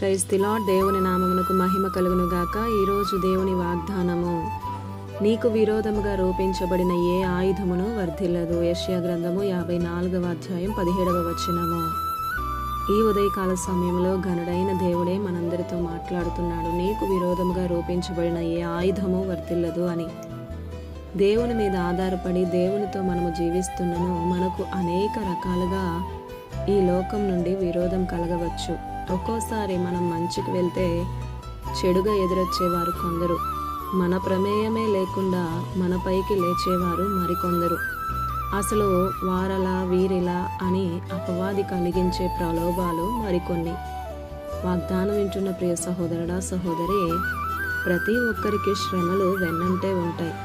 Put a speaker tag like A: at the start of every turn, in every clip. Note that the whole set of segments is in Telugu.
A: Praise the lord. దేవుని నామమునకు మహిమ కలుగును గాక. ఈరోజు దేవుని వాగ్దానము, నీకు విరోధముగా రూపించబడిన ఏ ఆయుధమును వర్ధిల్లదు. యెషయా గ్రంథము 54వ అధ్యాయం 17వ వచనము. ఈ ఉదయకాల సమయంలో ఘనుడైన దేవుడే మనందరితో మాట్లాడుతున్నాడు. నీకు విరోధముగా రూపించబడిన ఏ ఆయుధము వర్ధిల్లదు అని. దేవుని మీద ఆధారపడి దేవునితో మనము జీవిస్తున్నను మనకు అనేక రకాలుగా ఈ లోకం నుండి విరోధం కలగవచ్చు. ఒక్కోసారి మనం మంచికి వెళ్తే చెడుగా ఎదురొచ్చేవారు కొందరు, మన ప్రమేయమే లేకుండా మన పైకి లేచేవారు మరికొందరు. అసలు వారలా వీరిలా అని అపవాది కలిగించే ప్రలోభాలు మరికొన్ని. వాగ్దానం వింటున్న ప్రియ సహోదరుడా సహోదరి, ప్రతి ఒక్కరికి శ్రమలు వెన్నంటే ఉంటాయి.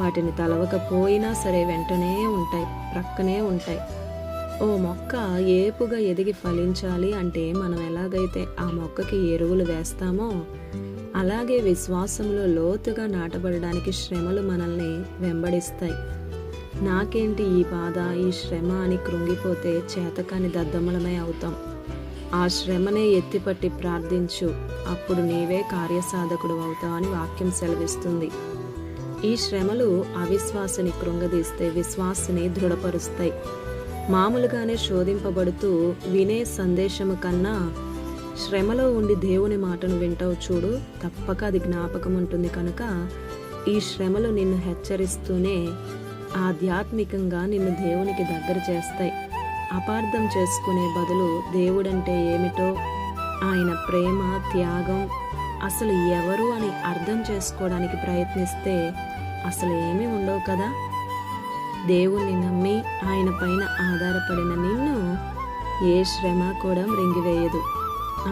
A: వాటిని తలవకపోయినా సరే వెంటనే ఉంటాయి, ప్రక్కనే ఉంటాయి. ఓ మొక్క ఏపుగా ఎదిగి ఫలించాలి అంటే మనం ఎలాగైతే ఆ మొక్కకి ఎరువులు వేస్తామో అలాగే విశ్వాసంలో లోతుగా నాటబడడానికి శ్రమలు మనల్ని వెంబడిస్తాయి. నాకేంటి ఈ బాధ, ఈ శ్రమ అని కృంగిపోతే చేతకాని దద్దమ్మలమే అవుతాం. ఆ శ్రమనే ఎత్తిపట్టి ప్రార్థించు, అప్పుడు నీవే కార్యసాధకుడు అవుతావు అని వాక్యం సెలవిస్తుంది. ఈ శ్రమలు అవిశ్వాసిని కృంగదీస్తే విశ్వాసిని దృఢపరుస్తాయి. మామూలుగానే శోధింపబడుతూ వినే సందేశము కన్నా శ్రమలో ఉండి దేవుని మాటను వింటావు చూడు, తప్పక అది జ్ఞాపకం ఉంటుంది. కనుక ఈ శ్రమలు నిన్ను హెచ్చరిస్తూనే ఆధ్యాత్మికంగా నిన్ను దేవునికి దగ్గర చేస్తాయి. అపార్థం చేసుకునే బదులు దేవుడంటే ఏమిటో, ఆయన ప్రేమ, త్యాగం అసలు ఎవరు అని అర్థం చేసుకోవడానికి ప్రయత్నిస్తే అసలు ఏమీ ఉండవు కదా. దేవుణ్ణి నమ్మి ఆయన పైన ఆధారపడిన నిన్ను ఏ శ్రమ కూడా మృంగివేయదు.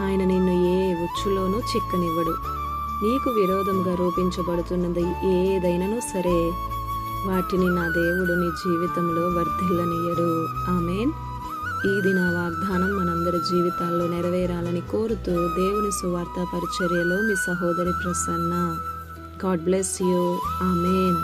A: ఆయన నిన్ను ఏ ఉచ్చులోనూ చిక్కనివ్వడు. నీకు విరోధముగా రూపించబడుతున్నది ఏదైనాను సరే, వాటిని నా దేవుడు నీ జీవితంలో వర్ధిల్లనియ్యడు. ఆమేన్. ఈ దిన వాగ్దానం మనందరి జీవితాల్లో నెరవేరాలని కోరుతూ దేవుని సువార్త పరిచర్యలో మీ సహోదరి Prasanna. God bless you. Amen.